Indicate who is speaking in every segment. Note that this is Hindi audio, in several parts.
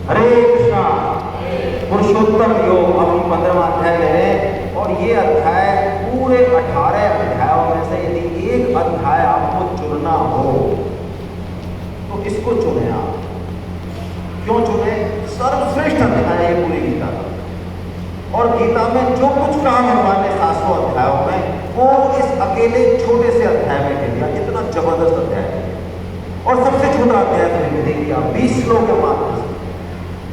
Speaker 1: हरे कृष्णा। पुरुषोत्तम योग अब हम 15वां अध्याय ले रहे हैं और ये अध्याय पूरे 18 अध्यायों में से यदि एक अध्याय आपको चुनना हो तो इसको चुने आप। क्यों चुने? सर्वश्रेष्ठ अध्याय है पूरी गीता का। और गीता में जो कुछ कहा भगवान ने 700 अध्यायों में वो इस अकेले छोटे से अध्याय में कह दिया। इतना जबरदस्त अध्याय है और सबसे छोटा अध्याय मैंने दे दिया 20 श्लोक के मात्र से,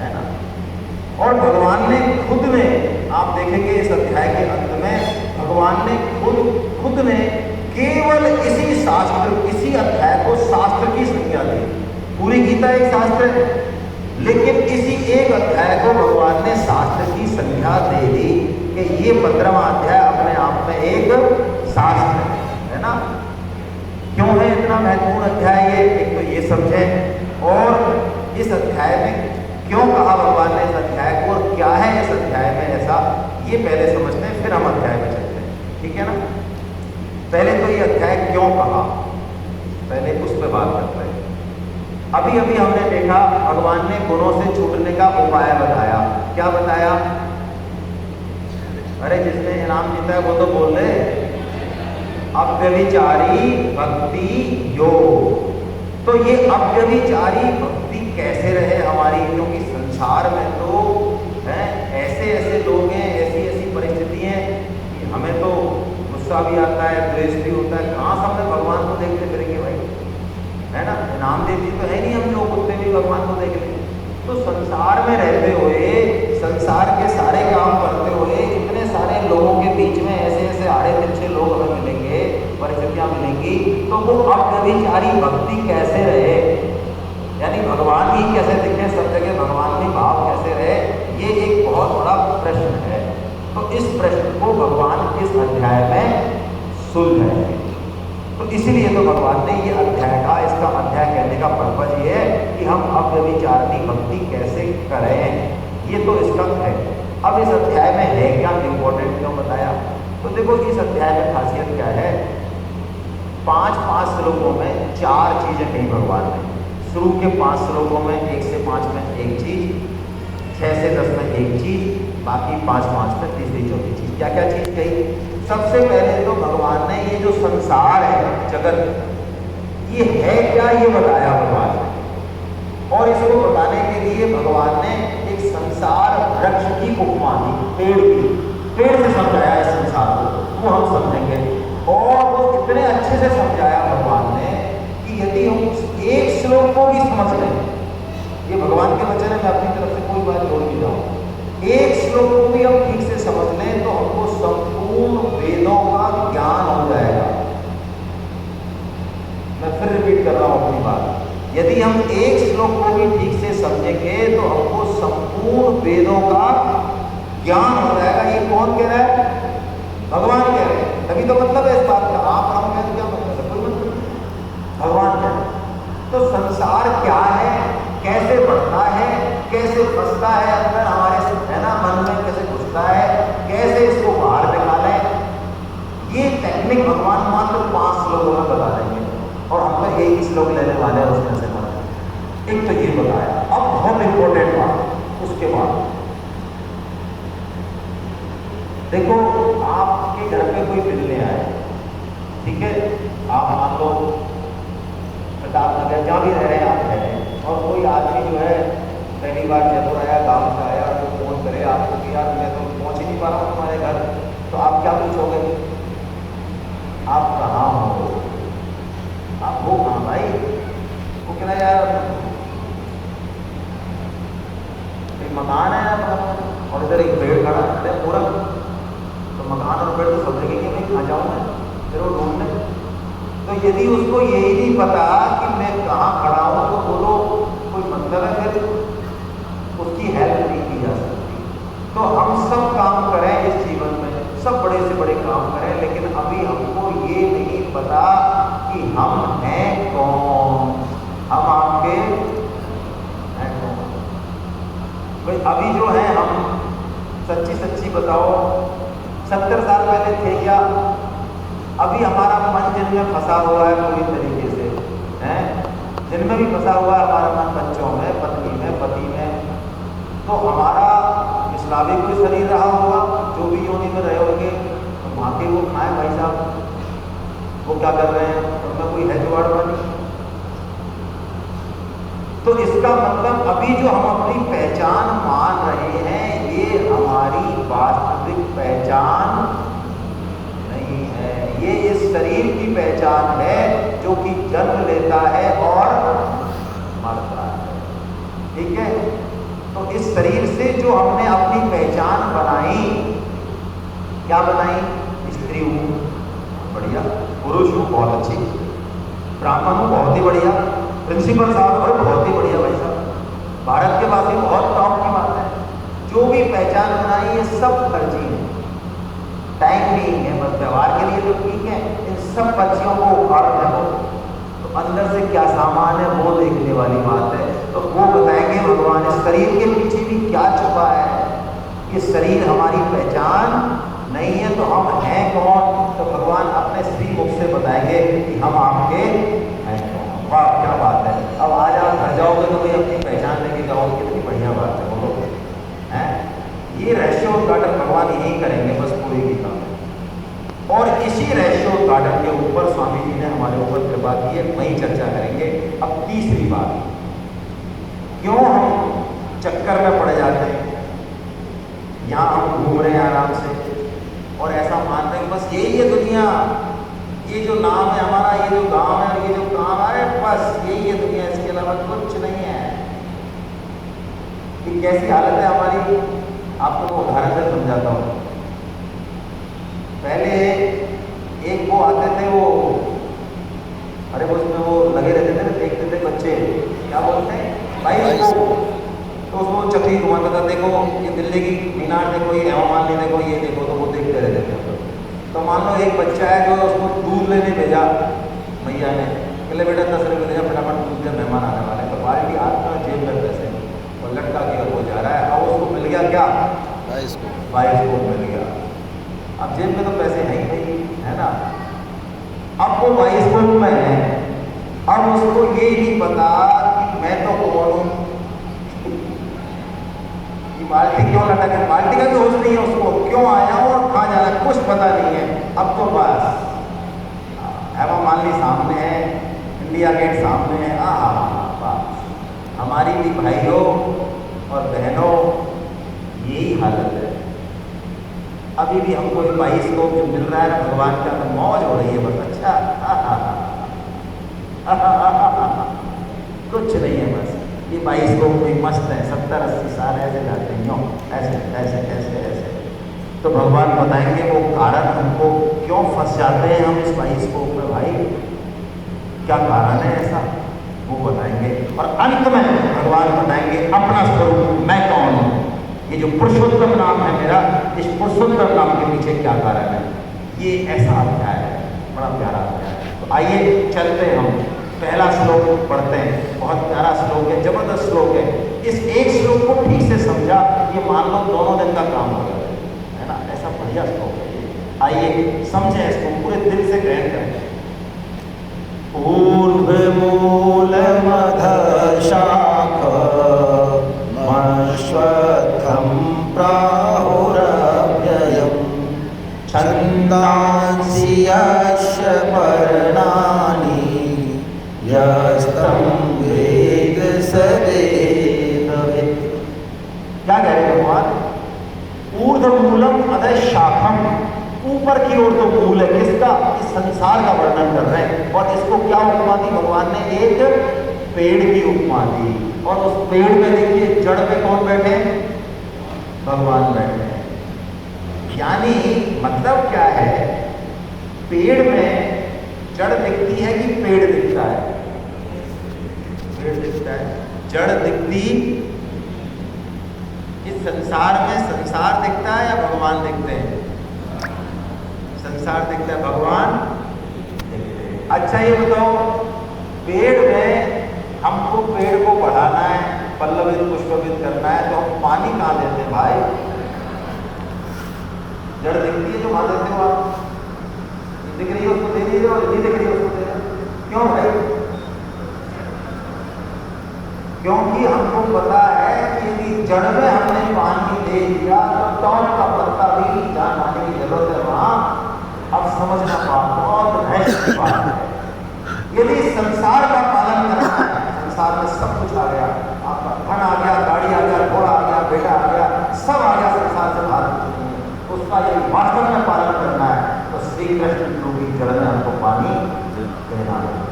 Speaker 1: है ना। और भगवान ने खुद ने, आप देखेंगे इस अध्याय के अंत में भगवान ने खुद ने केवल इसी शास्त्र, इसी अध्याय को शास्त्र की संज्ञा दी। पूरी गीता एक शास्त्र है, लेकिन इसी एक अध्याय को भगवान ने शास्त्र की संज्ञा दे दी कि ये 15वां अध्याय अपने आप में एक शास्त्र है ना। क्यों है इतना महत्वपूर्ण अध्याय ये? एक तो ये समझें और इस अध्याय में क्यों कहा भगवान ने इस अध्याय को और क्या है इस अध्याय में ऐसा, ये पहले समझते हैं, फिर हम अध्याय में चलते हैं, ठीक है ना। पहले तो ये अध्याय क्यों कहा, पहले उस पर बात करते हैं। अभी अभी हमने देखा भगवान ने गुणों से छूटने का उपाय बताया। क्या बताया? अरे जिसने इनाम जीता है वो तो बोल रहे, अव्यभिचारी भक्ति योग। तो ये अव्यभिचारी भक्ति कैसे रहे हमारी, क्योंकि संसार में तो है ऐसे ऐसे लोग हैं, ऐसी ऐसी परिस्थिति है कि हमें तो गुस्सा भी आता है, द्वेष भी होता है। कहाँ सामने भगवान को देखते फिरेंगे भाई, है ना। इनाम देती तो है नहीं, हम लोग कुत्ते भी भगवान को देख लेंगे। तो संसार में रहते हुए, संसार के सारे काम करते हुए, इतने सारे लोगों के बीच में ऐसे ऐसे आड़े तिरछे लोग हमें मिलेंगे, परिस्थितियां मिलेंगी, तो वो अव्यभिचारी भक्ति कैसे रहे, यानी भगवान ही कैसे दिखे, सब जगह भगवान ही भाव कैसे रहे, ये एक बहुत बड़ा प्रश्न है। तो इस प्रश्न को भगवान इस अध्याय में सुलझाएंगे। तो इसीलिए तो भगवान ने ये अध्याय का, इसका अध्याय कहने का पर्पज ये है कि हम अव्यभिचारिणी भक्ति कैसे करें, ये तो इसका है। अब इस अध्याय में है क्या, इंपॉर्टेंट क्यों बताया? तो देखो इस अध्याय में खासियत क्या है, 5-5 श्लोकों में 4 चीजें कही भगवान ने। शुरू के 5 श्लोकों में 1 से 5 में एक चीज, 6 से 10 में एक चीज, बाकी 5-5 में तीसरी चौथी चीज। क्या क्या चीज कही? सबसे पहले तो भगवान ने ये जो संसार है, जगत, ये है क्या ये बताया भगवान ने। और इसको बताने के लिए भगवान ने एक संसार वृक्ष की उपमा दी, पेड़ की। पेड़ से समझाया इस संसार को, वो हम समझेंगे। और वो इतने अच्छे से समझाया भगवान ने कि यदि हम एक श्लोक को भी समझ लें, ये भगवान के वचन है, मैं अपनी तरफ से कोई बात जोड़ नहीं जाऊँ, एक श्लोक को भी हम ठीक से समझ लें तो हमको संपूर्ण वेदों का ज्ञान हो जाएगा। मैं फिर रिपीट कर रहा हूं अपनी बात, यदि हम एक श्लोक को भी ठीक से समझेंगे तो हमको संपूर्ण वेदों का ज्ञान हो जाएगा। ये कौन कह रहा है? भगवान कह रहे हैं। तभी तो मतलब है इस बात का, आप हम कहें तो क्या मतलब है, कोई मतलब नहीं, भगवान कह रहे हैं। तो संसार क्या है, कैसे बढ़ता है, कैसे फंसता है अंदर हमारे, है ना, मन में कैसे घुसता है, कैसे इसको बाहर निकालें, ये टेक्निक भगवान मात्र 5 श्लोकों में बता देंगे। और हम तो एक ही श्लोक लेने वाले हैं उसमें से। एक तो ये बताया। अब बहुत इंपॉर्टेंट बात उसके बाद देखो, आपके घर पे कोई मिलने आए, ठीक है, आप मान लो प्रतापनगर जहाँ भी रह रहे हैं आप रह रहे हैं, और कोई आदमी जो है पहली बार जयपुर आया, गाँव से आया, तो फोन करे आपको कि यार मैं तो पहुँच ही नहीं पा रहा हूँ तुम्हारे घर, तो आप क्या पूछोगे? आप कहाँ हो? आप हो कहाँ भाई? वो कह रहा यार एक मकान है और इधर एक पेड़ खड़ा है पूरा, तो मकान और पेड़ तो सब जगह कि मैं कहाँ जाऊँ मैं, फिर वो ढूंढने। तो यदि उसको यही नहीं पता कि मैं कहाँ खड़ा हूँ, तो बोलो कोई मतलब है, फिर उसकी हेल्प नहीं की जा सकती। तो हम सब काम करें इस जीवन में, सब बड़े से बड़े काम करें, लेकिन अभी हमको ये नहीं पता कि हम हैं कौन, हम आपके हैं कौन। भाई अभी जो है हम सच्ची सच्ची बताओ, 70 साल पहले थे क्या? अभी हमारा मन जिनमें फंसा हुआ है पूरी तरीके से, हैं जिनमें भी फंसा हुआ है हमारा मन, बच्चों में, पत्नी में, पति में, तो हमारा इस्लामी कोई शरीर रहा होगा, जो भी योनि में रहे होंगे, तो वहाँ के वो खाएं भाई साहब, वो क्या कर रहे हैं, उनमें कोई है जुगाड़ वाली। तो इसका मतलब अभी जो हम अपनी पहचान मान रहे हैं, ये हमारी वास्तविक पहचान नहीं है। ये इस शरीर की पहचान है जो कि जन्म लेता है और मरता है। ठीक है, तो इस शरीर से जो हमने अपनी पहचान बनाई, क्या बनाई? स्त्री हूं, बढ़िया, पुरुष हूं, बहुत अच्छी, ब्राह्मण हूं, बहुत ही बढ़िया, प्रिंसिपल साहब और बहुत ही बढ़िया भाई साहब, भारत के वासी बहुत टॉप की बात है। जो भी पहचान बनाई ये सब फर्जी है, टाइम भी है, बस व्यवहार के लिए तो ठीक है। इन सब बच्चियों को उखाड़ दो तो अंदर से क्या सामान है वो देखने वाली बात है। तो वो बताएंगे भगवान इस शरीर के पीछे भी क्या छुपा है। कि शरीर हमारी पहचान नहीं है तो हम हैं कौन? तो भगवान अपने श्री मुख से बताएंगे कि हम आपके हैं कौन। वाह क्या बात है। अब आज आप घर जाओगे तो कोई अपनी पहचान लेके जाओगे, कितनी बढ़िया बात है, बोलो हैं। ये रहस्योद्घाटन भगवान यही करेंगे बस पूरी गीता में। और इसी रहस्योद्घाटन के ऊपर स्वामी जी ने हमारे ऊपर कृपा की है, वही चर्चा करेंगे। अब तीसरी बात, क्यों हम चक्कर में पड़ जाते हैं, यहाँ हम घूम रहे हैं आराम से और ऐसा मान रहे हैं बस यही है दुनिया, ये जो नाम है हमारा, ये जो गांव है, ये जो काम है, बस यही है दुनिया, इसके अलावा कुछ नहीं है। कि कैसी हालत है हमारी, आपको उदाहरण से समझाता हूँ। पहले एक वो आते थे, वो अरे वो उसमें वो लगे रहते थे ना, देखते थे बच्चे, क्या बोलते हैं भाई वो, तो उसको चक्री घुमाता था, देखो ये दिल्ली की मीनार देखो, ये हेमा मालिनी देखो, ये देखो, तो वो देखते रहते थे। तो मान लो एक बच्चा है जो उसको दूध लेने भेजा भैया ने, बोले बेटा 10 रुपये दे, फटाफट दूध के मेहमान आने वाले, तो बाल्टी हाथ में जेब में पैसे, और लटका के वो जा रहा है। अब उसको मिल गया क्या? बाइस्कोप मिल गया। अब जेब में तो पैसे हैं ही नहीं, है ना। अब वो बाइस्कोप में है, अब उसको ये नहीं पता कि मैं तो कौन हूँ, बाल्टी क्यों लटक है, बाल्टी का भी होश नहीं है उसको, क्यों आया हूँ और कहाँ जाना है कुछ पता नहीं है। अब तो बस हेमा मालिनी सामने है, इंडिया गेट सामने है, बस हमारी भी भाइयों और बहनों यही हालत है। अभी भी हमको 22 को जो मिल रहा है भगवान का, तो मौज हो रही है बस। अच्छा कुछ नहीं है बस, ये 22 को कोई मस्त है, 70-80 साल ऐसे जाते हैं, यूँ ऐसे ऐसे ऐसे ऐसे। तो भगवान बताएंगे वो कारण हमको क्यों फंस जाते हैं हम इस 22 को में, भाई क्या कारण है ऐसा, वो बताएंगे। और अंत में भगवान बताएंगे अपना स्वरूप, मैं कौन हूँ। ये जो पुरुषोत्तम नाम है मेरा, इस पुरुषोत्तम नाम के पीछे क्या कारण है। ये ऐसा अध्याय है, बड़ा प्यारा अध्याय है। तो आइए चलते हम पहला श्लोक पढ़ते हैं। बहुत प्यारा श्लोक है, जबरदस्त श्लोक है। इस एक श्लोक को ठीक से समझा, ये मान लो दोनों दिन का काम हो जाता है ना, ऐसा बढ़िया श्लोक है। आइए समझें इसको, पूरे दिल से ग्रहण करें। ऊर्ध्वमूल मध शाख मश्वत्थं प्राहुरव्ययम् छन्दांसि यस्य पर्णानि यस्तं वेद स वेदवित्। क्या कह रहे भगवान? ऊर्ध्वमूलम अधः शाखम, ऊपर की ओर तो मूल है किसका? इस संसार का वर्णन कर रहे हैं। और इसको क्या उपमा दी भगवान ने? एक पेड़ की उपमा दी। और उस पेड़ में देखिए जड़ पे कौन बैठे हैं? भगवान बैठे हैं। यानी मतलब क्या है, पेड़ में जड़ दिखती है कि पेड़ दिखता है? पेड़ दिखता है, जड़ दिखती। इस संसार में संसार दिखता है या भगवान दिखते हैं? संसार दिखता है, भगवान दिखते हैं। अच्छा ये बताओ, पेड़ में हमको पेड़ को बढ़ाना है, पल्लवित पुष्पवित करना है, तो हम पानी कहाँ देते हैं भाई? जड़ दिखती है जो वहां देते हो आप, दिख रही है उसको दे दीजिए, और नहीं दिख रही है उसको दे दीजिए। क्यों भाई? क्योंकि हमको पता है कि यदि जड़ में हमने पानी दे दिया तो टॉप का पत्ता भी जान आने की जरूरत है वहां। अब समझना बहुत रहस्य की बात है। यदि संसार का पालन करना है, संसार में सब कुछ आ गया, आपका धन आ गया, गाड़ी आ गया, घोड़ा आ गया, बेटा आ गया, सब आ गया संसार से बाहर कुछ नहीं है, उसका यदि वास्तव में पालन करना है तो श्री कृष्ण रूपी जड़ में हमको पानी देना है।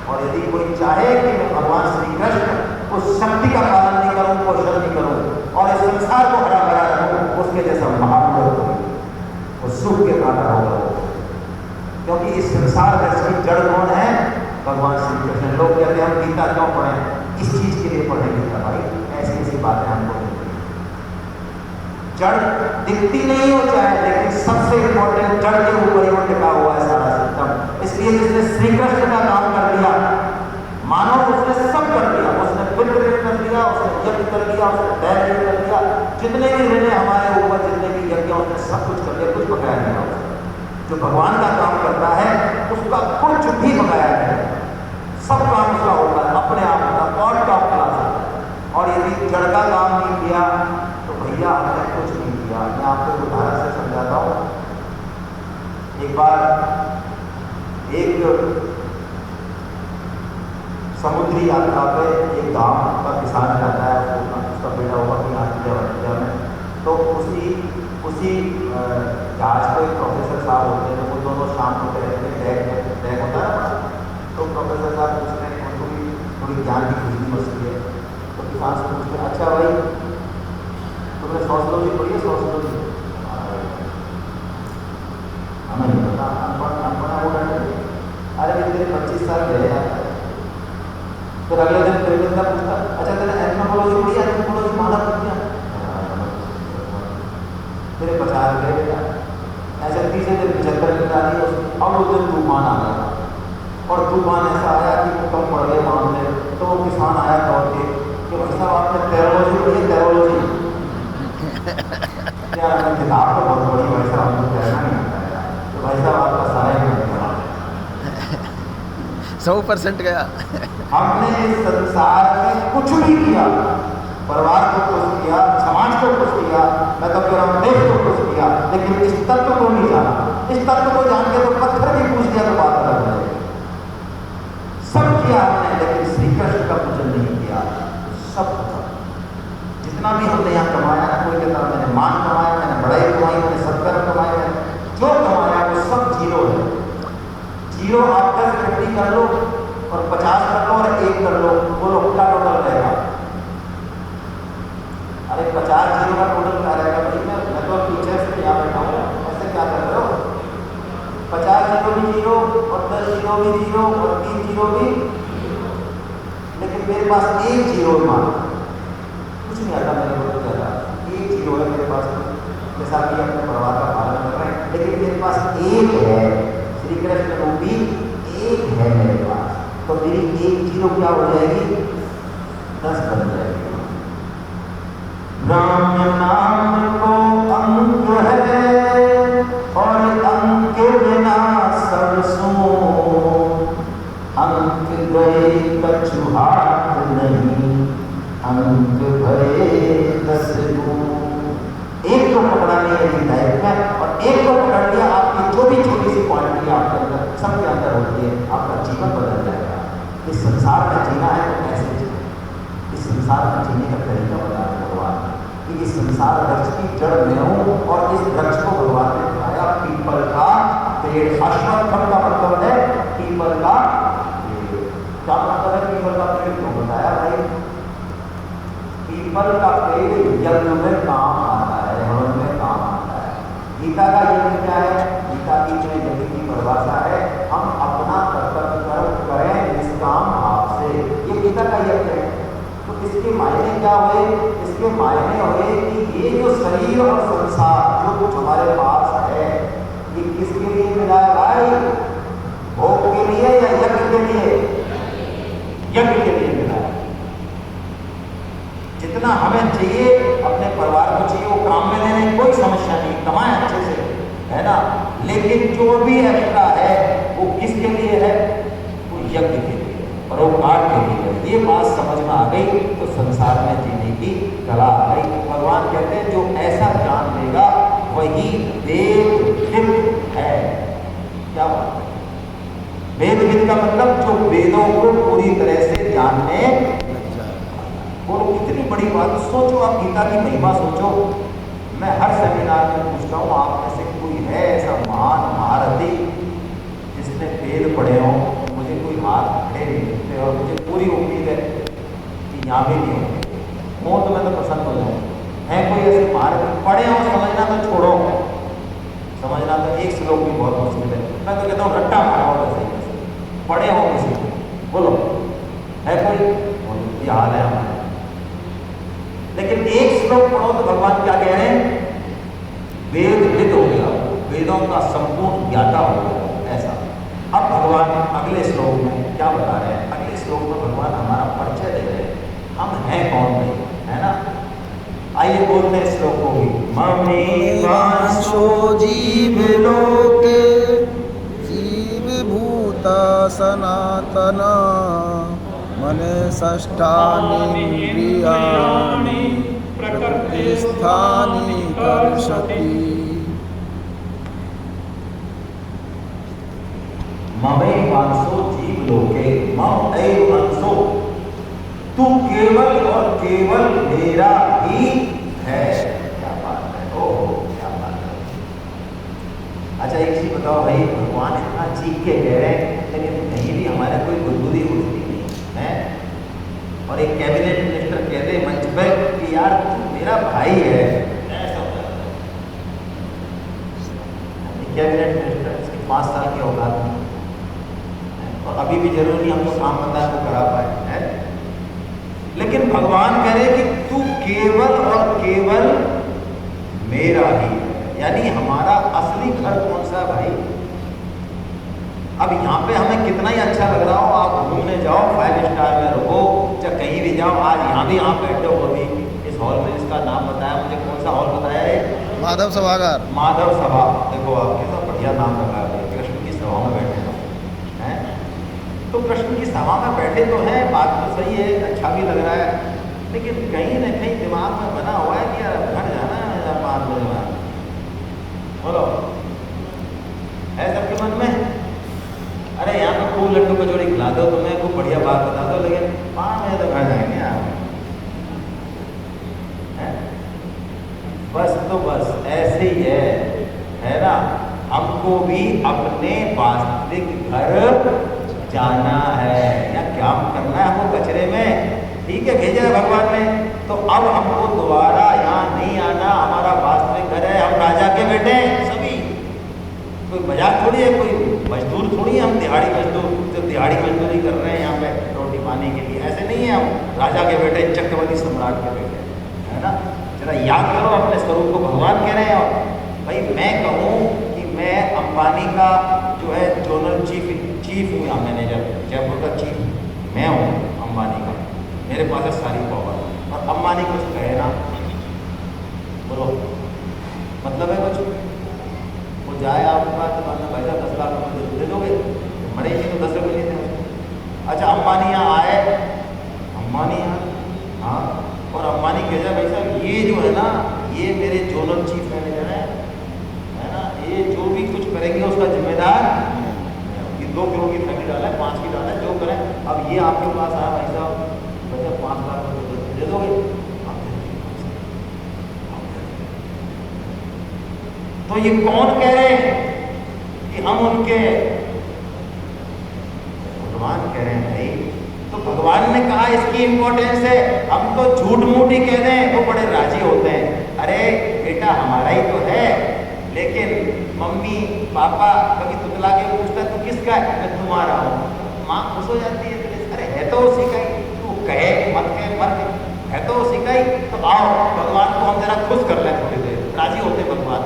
Speaker 1: और यदि कोई चाहे कि मैं भगवान श्री कृष्ण उस शक्ति का पालन नहीं करूं, पोषण नहीं करूं और इस संसार को हरा भरा रखूं, उसके जैसा महापुरुष वो सुख के काटा होगा। क्योंकि इस संसार में इसकी जड़ कौन है? भगवान श्री कृष्ण। लोग कहते हैं हम गीता क्यों पढ़ें? इस चीज के लिए पढ़ें गीता भाई, ऐसी ऐसी बातें हमको जड़ दिखती नहीं हो चाहे, लेकिन सबसे इंपॉर्टेंट जड़ के ऊपर ही वो टिका हुआ है सारा सिस्टम। इसलिए जिसने श्री कृष्ण का काम कर दिया, मानो उसने सब कर दिया, उसने पितृ कर दिया, उसने यज्ञ कर दिया, उसने दैव कर दिया, जितने भी ऋण हमारे ऊपर, जितने भी यज्ञ, उसने सब कुछ कर दिया, कुछ बकाया नहीं है। जो भगवान का काम करता है उसका कुछ भी बकाया नहीं, सब काम उसका होता है अपने आप का, और टॉप क्लास है। और यदि जड़ का काम नहीं किया तो भैया हमने कुछ नहीं किया। मैं आपको उदाहरण से समझाता हूँ। एक बार एक समुद्री यात्रा पे एक गांव का किसान रहता है, उसका बेटा हुआ कि यहाँ में, तो उसी जहाज को एक प्रोफेसर साहब होते हैं, वो दोनों शाम को टैग होता है, तो प्रोफेसर साहब पूछते हैं, उनको भी थोड़ी ज्ञान की खुशी मस्ती है, तो किसान से पूछते हैं, अच्छा भाई तुमने सोशलॉजी पढ़ी है? सोशलॉजी हमें नहीं पता, अनपढ़ वो डरते। अरे तेरे 25 साल रहे जाता है। फिर अगले दिन प्रेमिका पूछता, अच्छा तेरे एथनोलॉजी पढ़ी है? एथनोलॉजी मानव विज्ञान। मेरे 50 रुपये बेटा, ऐसे तीसरे दिन 75 दिन डाली, और उस दिन तूफान आ गया, और तूफान ऐसा आया कि कम पड़ गए मामले। तो वो किसान आया दौड़ के कि भाई साहब आपने टेरोलॉजी पढ़ी है? टेरोलॉजी क्या किताब तो बहुत बड़ी, भाई साहब हमको कहना नहीं आता है। तो भाई साहब आपका सारा ही
Speaker 2: 100% गया।
Speaker 1: हमने इस संसार में कुछ भी किया, परिवार को खुश किया, समाज को खुश किया, मैं तो कह रहा हूँ देश को खुश किया, लेकिन इस तत्व को नहीं जाना। इस तत्व को जान के तो पत्थर भी पूछ दिया तो बात अलग है। सब किया हमने, लेकिन श्री कृष्ण का पूजन नहीं किया। सब जितना भी हमने यहाँ कमाया, कोई कहता मैंने मान कमाया, मैंने बड़ाई कमाई, मैंने सत्कर्म कमाया, मैंने जो कमाया वो सब जीरो है। जीरो आप 10 इकट्ठी कर लो और 50 कर लो और 1 कर लो, बोलो क्या टोटल रहेगा? अरे 50 जीरो का टोटल क्या रहेगा भाई? मैं तो टीचर से यहाँ बैठा हूँ, ऐसे क्या कर रहे हो? 50 जीरो भी जीरो और 10 जीरो भी जीरो और 3 जीरो भी, लेकिन मेरे पास 1 जीरो मान कुछ नहीं आता, मेरे को क्या था 1 जीरो है मेरे पास। जैसा कि अपने परिवार का पालन कर रहे हैं, लेकिन मेरे पास 1 है, श्री कृष्ण रूपी 1 है मेरे पास। तो मेरी 1 जीरो क्या हो जाएगी? 10 बन जाएगी। राम नाम को अंक है और अंक बिना सब सून, अंक गए कछु हाथ नहीं, अंक भरे 10 गुण। एक को पकड़ा नहीं है लाइफ में, और एक को पकड़ लिया, आपकी जो भी छोटी सी क्वालिटी आपके अंदर, सबके अंदर होती है, आपका जीवन बदल जाएगा। इस संसार में जीना है तो कैसे जीना? इस संसार में जीने का तरीका बता रहे भगवान कि इस संसार वृक्ष की जड़ में हूँ, और इस वृक्ष को भगवान ने दिखाया पीपल का पेड़। अश्वत्थम का मतलब है पीपल का पेड़। क्या मतलब है पीपल का पेड़? क्यों बताया भाई? पीपल का पेड़ यज्ञ में काम आता है, हवन में काम आता है। गीता का यज्ञ क्या है? गीता की जो यज्ञ की परिभाषा है, हम अपना कर्तव्य कर्म करें निष्काम भाव से, ये गीता का यज्ञ है। तो इसके मायने क्या हुए? इसके मायने हुए कि ये जो शरीर और संसार जो कुछ हमारे पास है, ये किसके लिए मिला है भाई? भोग के लिए या यज्ञ के लिए? यज्ञ के लिए मिला है। जितना हमें चाहिए, अपने परिवार को चाहिए, वो काम में लेने की कोई समस्या नहीं, कमाएं अच्छे से, है ना। लेकिन जो भी एक्स्ट्रा है वो किसके लिए है? वो यज्ञ के लिए, परोपकार के लिए है। ये बात समझ में आ गई तो संसार में जीने की कला आ गई। भगवान कहते हैं जो ऐसा जान लेगा वही वेदविद है। क्या बात है? वेदविद का मतलब जो वेदों को पूरी तरह से जानने। और कितनी बड़ी बात, सोचो आप गीता की महिमा सोचो। मैं हर सेमिनार में पूछता हूँ आप में से कोई है ऐसा महान महारथी जिसने वेद पढ़े हो? मुझे कोई हाथ खड़े नहीं दिखते और मुझे पूरी उम्मीद है कि यहाँ भी नहीं होंगे, हो तो मैं तो पसंद हो जाऊँ। है कोई ऐसे महारथी? पढ़े हो समझना तो छोड़ो, समझना तो एक श्लोक भी बहुत मुश्किल है। मैं तो कहता हूँ रट्टा मारो वैसे, पढ़े हो किसी को बोलो, है कोई? ये हाल है हमारा। लेकिन एक श्लोक पढ़ो तो भगवान क्या कह रहे हैं? वेदविद हो गया, वेदों का संपूर्ण ज्ञाता हो गया, ऐसा। अब भगवान अगले श्लोक में क्या बता रहे हैं? अगले श्लोक में भगवान हमारा परिचय दे रहे हैं, हम हैं कौन भाई, है ना? आइए बोलते हैं श्लोक को भी। ममे वांसो जीव लोके जीव भूता सनातना मने षष्ठानीन्द्रियाणि प्रकृतिस्थानि कर्षति। ममे वांसो जीव लोके मम एव अंशो, तू केवल और केवल मेरा ही है। क्या बात है, ओह क्या बात है। अच्छा एक चीज बताओ भाई, भगवान इतना चीख के कह रहे हैं लेकिन कहीं भी हमारे कोई बुद्धि उठती नहीं है। और एक कैबिनेट मिनिस्टर कहते मंच पर कि यार तू मेरा भाई है, ऐसा होता है। कैबिनेट मिनिस्टर इसकी 5 साल की औकात में, और अभी भी जरूरी हम तो काम बताए तो करा पाए है। लेकिन भगवान कह रहे कि तू केवल और केवल मेरा ही है। यानी हमारा असली घर कौन सा है भाई? अब यहाँ पे हमें कितना ही अच्छा लग रहा हो, आप घूमने जाओ, 5 स्टार में रहो, चाहे कहीं भी जाओ, आज यहाँ भी आप बैठे हो, अभी इस हॉल में, इसका नाम बताया मुझे, कौन सा हॉल बताया है?
Speaker 2: माधव सभागार।
Speaker 1: माधव सभा। देखो आप कितना बढ़िया नाम रखा है, कृष्ण की सभा में बैठे हैं। तो कृष्ण की सभा में बैठे तो हैं, बात तो सही है, अच्छा भी लग रहा है, लेकिन कहीं ना कहीं दिमाग में बना हुआ है कि यार घर जाना है 5 बजे में। बोलो, है सबके मन में? अरे यहाँ पे खूब लड्डू कचौड़ी खिला दो, तुम्हें खूब बढ़िया बात बता दो, लेकिन 5 बजे तो घर जाएंगे आप। बस तो बस ऐसे ही है ना? हमको भी अपने वास्तविक घर जाना है, या क्या करना है हमको कचरे में? ठीक है, भेजा है भगवान ने, तो अब हमको दोबारा यहाँ नहीं आना। हमारा वास्तविक घर है, हम राजा के बेटे हैं सभी। कोई मजाक थोड़ी है, कोई मजदूर थोड़ी है, हम दिहाड़ी मजदूर जो दिहाड़ी मजदूरी कर रहे हैं यहाँ पे रोटी पानी के लिए, ऐसे नहीं है। हम राजा के बेटे, चक्रवर्ती सम्राट के बेटे, है ना? जरा याद करो अपने स्वरूप को। भगवान कह रहे हैं, और भाई मैं कहूँ कि मैं अंबानी का जो है जोनल चीफ हूँ या मैनेजर, जयपुर का चीफ मैं हूँ अंबानी का, मेरे पास है सारी पावर, और अंबानी कुछ कहे ना, बोलो मतलब है कुछ? वो जाए आपके पास तो मैंने भाई 10 लाख रुपये दे दोगे, मरेगी तो 10 रुपये नहीं थे। अच्छा अंबानी यहाँ आए, अंबानी यहाँ, हाँ, और अंबानी कह जाए भाई साहब ये जो है ना, ये मेरे जोनल चीफ मैनेजर है ना, ये जो भी कुछ करेंगे उसका जिम्मेदार, ये 2 करोड़ की फैक्ट्री डाला है, 5 की डाला है, जो करें। अब ये आपके पास आया भाई साहब, बच्चा 5 लाख रुपये दे दोगे? तो ये कौन कह रहे हैं कि हम उनके? भगवान कह रहे हैं भाई। तो भगवान ने कहा इसकी इंपॉर्टेंस है। हम तो झूठ मूठ ही कह दें, वो बड़े राजी होते हैं, अरे बेटा हमारा ही तो है, लेकिन मम्मी पापा कभी तुतला के पूछता है तू किसका है? मैं तुम्हारा हूँ। माँ खुश हो जाती है, अरे है तो उसी का ही, तू कहे मत कहे मत, है तो उसी का ही, तो आओ भगवान को हम जरा खुश कर लें थोड़ी देर। राजी होते भगवान।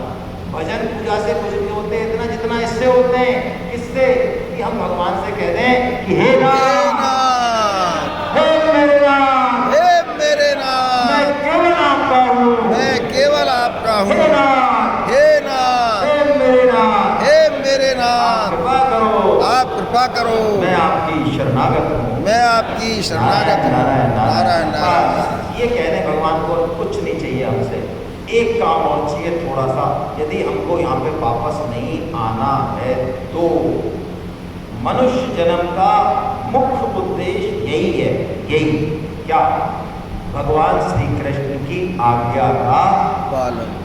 Speaker 1: भजन पूजा से कुछ नहीं होते इतना जितना इससे होते हैं। इससे कि हम भगवान से कह दें कि हे नाथ, हे मेरे नाथ,
Speaker 2: हे मेरे नाथ,
Speaker 1: मैं केवल आपका हूँ,
Speaker 2: मैं केवल आपका हूँ,
Speaker 1: हे नाथ,
Speaker 2: हे नाथ,
Speaker 1: हे मेरे नाथ,
Speaker 2: हे मेरे नाथ,
Speaker 1: कृपा करो,
Speaker 2: आप कृपा करो,
Speaker 1: मैं आपकी शरणागत हूँ,
Speaker 2: मैं आपकी शरणागत हूँ।
Speaker 1: नारायण
Speaker 2: नारायण नारायण।
Speaker 1: बस ये कहने भगवान को और कुछ नहीं चाहिए हमसे। एक काम और चाहिए थोड़ा सा, यदि हमको यहाँ पे वापस नहीं आना है तो मनुष्य जन्म का मुख्य उद्देश्य यही है, यही क्या, भगवान श्री कृष्ण की आज्ञा का
Speaker 2: पालन।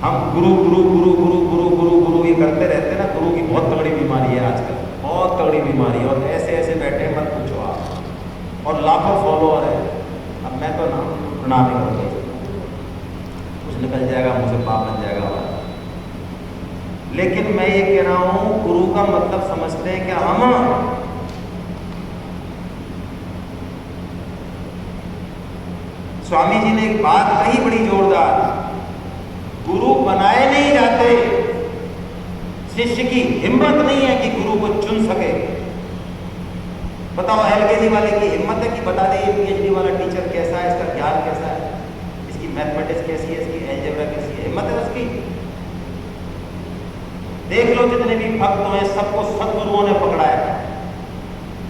Speaker 1: हम गुरु गुरु गुरु गुरु गुरु गुरु गुरु ये करते रहते हैं ना। गुरु की बहुत तगड़ी बीमारी है आजकल, बहुत तगड़ी बीमारी है, और ऐसे ऐसे बैठे मत पूछो आप, और लाखों फॉलोअर है। अब मैं तो ना प्रणाम ही करूँगा, कुछ निकल जाएगा मुझे, पाप बन जाएगा हमारा। लेकिन मैं ये कह रहा हूँ, गुरु का मतलब समझते हैं क्या हम? स्वामी जी ने एक बात कही बड़ी जोरदार, गुरु बनाए नहीं जाते, शिष्य की हिम्मत नहीं है कि गुरु को चुन सके। बताओ एलकेजी वाले की हिम्मत है कि बता दे ये पीएचडी वाला टीचर कैसा है, इसका ज्ञान कैसा है, इसकी मैथमेटिक्स कैसी है, इसकी अलजेब्रा कैसी है, हिम्मत है उसकी? देख लो जितने भी भक्त हुए सबको सद्गुरुओं ने पकड़ा है,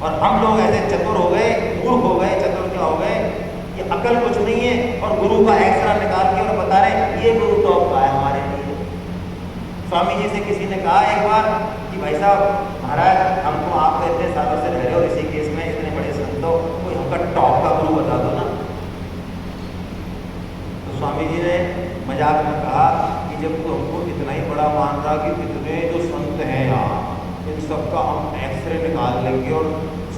Speaker 1: और हम लोग ऐसे चतुर हो गए, मूर्ख हो गए, चतुर क्या हो गए, ये अकल कुछ नहीं है, और गुरु का एक्सरा निकाल के और बता रहे ये गुरु टॉप का है हमारे लिए। स्वामी जी से किसी ने कहा एक बार कि भाई साहब महाराज हमको आप इतने सालों से रह रहे हो ऋषिकेश में, इतने बड़े संतों, कोई हमका टॉप का गुरु बता दो ना। तो स्वामी जी ने मजाक में कहा कि जब तू हमको इतना ही बड़ा मान रहा कि इतने जो संत हैं यहाँ, इन सबका हम एक्सरे निकाल लेंगे और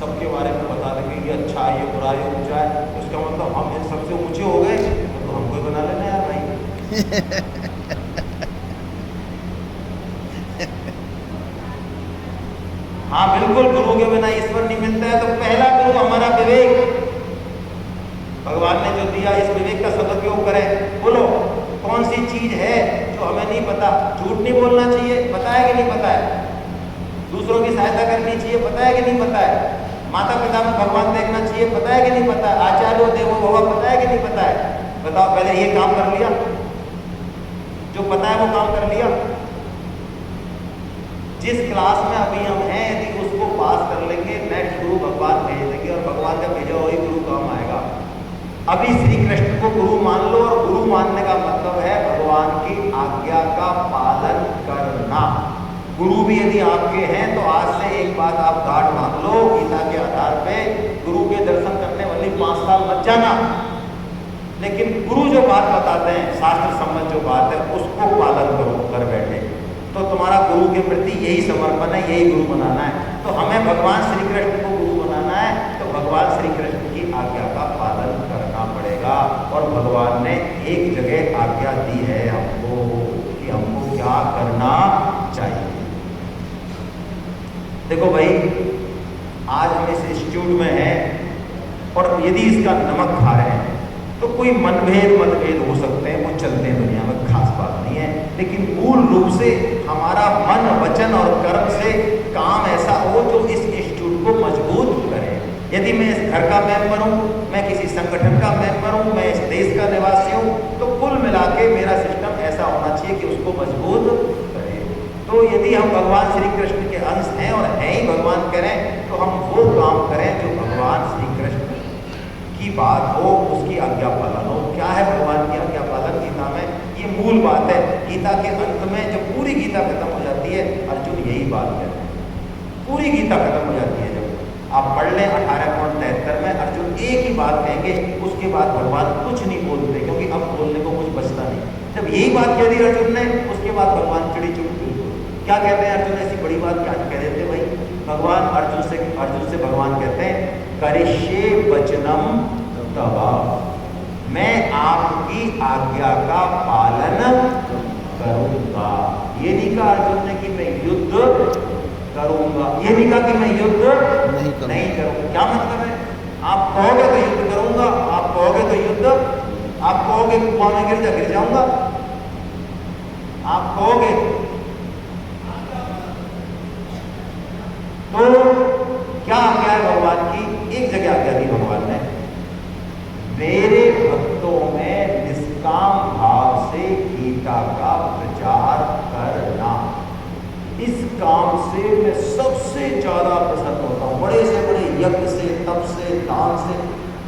Speaker 1: सबके बारे में बता देंगे ये अच्छा है, ये बुरा है, ये ऊंचा है, उसका मतलब हम इन सबसे ऊंचे हो गए, तो हमको ही बना लेना यार भाई। हाँ बिल्कुल, गुरु के बिना ईश्वर नहीं मिलता है। तो पहला गुरु हमारा विवेक, भगवान ने जो दिया इस विवेक का सदुपयोग करें। बोलो कौन सी चीज है जो हमें नहीं पता? झूठ नहीं बोलना चाहिए, पता है कि नहीं पता है? दूसरों की सहायता करनी चाहिए, पता है कि नहीं पता है? माता पिता में भगवान देखना चाहिए, पता है कि नहीं पता है? आचार्य देवो भव, पता है कि नहीं पता है? बताओ पहले ये काम कर लिया, जो पता है वो काम कर लिया। जिस क्लास में अभी हम हैं यदि उसको पास कर लेंगे, नेक्स्ट गुरु भगवान भेज देंगे, और भगवान का भेजा वही गुरु काम आएगा। अभी श्री कृष्ण को गुरु मान लो, और गुरु मानने का मतलब है भगवान की आज्ञा का पालन करना। गुरु भी यदि आपके हैं तो आज से एक बात आप गांठ बांध लो, गीता के आधार पे गुरु के दर्शन करने वाली 5 साल मत जाना, लेकिन गुरु जो बात बताते हैं, शास्त्र सम्मत जो बात है, उसको पालन करो घर बैठे। तो तुम्हारा गुरु के प्रति यही समर्पण है, यही गुरु बनाना है। तो हमें भगवान श्री कृष्ण को गुरु बनाना है, तो भगवान श्री कृष्ण की आज्ञा का पालन करना पड़ेगा। और भगवान ने एक जगह आज्ञा दी है हमको कि हमको क्या करना चाहिए। देखो भाई, आज हम इस इंस्टीट्यूट में हैं, और यदि इसका नमक खा रहे हैं तो कोई मतभेद हो सकते हैं, वो चलते हैं दुनिया में, खास बात नहीं है। लेकिन मूल रूप से हमारा मन, वचन और कर्म से काम ऐसा हो जो इस इंस्टीट्यूट को मजबूत करे। यदि मैं इस घर का मेंबर हूँ, मैं किसी संगठन का मेंबर हूँ, मैं इस देश का निवासी हूँ, तो कुल मिला के मेरा सिस्टम ऐसा होना चाहिए कि उसको मजबूत करे। तो यदि हम भगवान श्री कृष्ण के अंश हैं और हैं ही भगवान करें, तो हम वो काम करें जो भगवान श्री कृष्ण की बात हो, उसकी आज्ञा पालन हो। क्या है भगवान की आज्ञा पालन? गीता में ये मूल बात है। गीता के अंत में जब पूरी गीता खत्म हो जाती है, अर्जुन यही बात कहते हैं। पूरी गीता खत्म हो जाती है, जब आप पढ़ लें 18.73 में अर्जुन एक ही बात कहेंगे, उसके बाद भगवान कुछ नहीं बोलते, क्योंकि अब बोलने को कुछ बचता नहीं। जब यही बात कह दी अर्जुन ने, उसके बाद भगवान चिड़ी चुप। क्या कहते हैं अर्जुन? ऐसी बड़ी बात क्या कह देते भाई? भगवान अर्जुन से भगवान कहते हैं करिष्ये वचनम तव, मैं आपकी आज्ञा का पालन करूंगा। ये नहीं कहा अर्जुन ने कि मैं युद्ध करूंगा, ये नहीं कहा कि मैं युद्ध नहीं करूंगा। क्या मतलब है? आप कहोगे तो युद्ध करूंगा, आप कहोगे तो युद्ध, आप कहोगे कुआं में गिर जाऊंगा, आप कहोगे तो क्या आज्ञा है भगवान की? एक जगह आज्ञा दी भगवान ने, मेरे भक्तों में निष्काम भाव से गीता का प्रचार करना। इस काम से मैं सबसे ज़्यादा प्रसन्न होता हूँ। बड़े से बड़े यज्ञ से, तप से, दान से,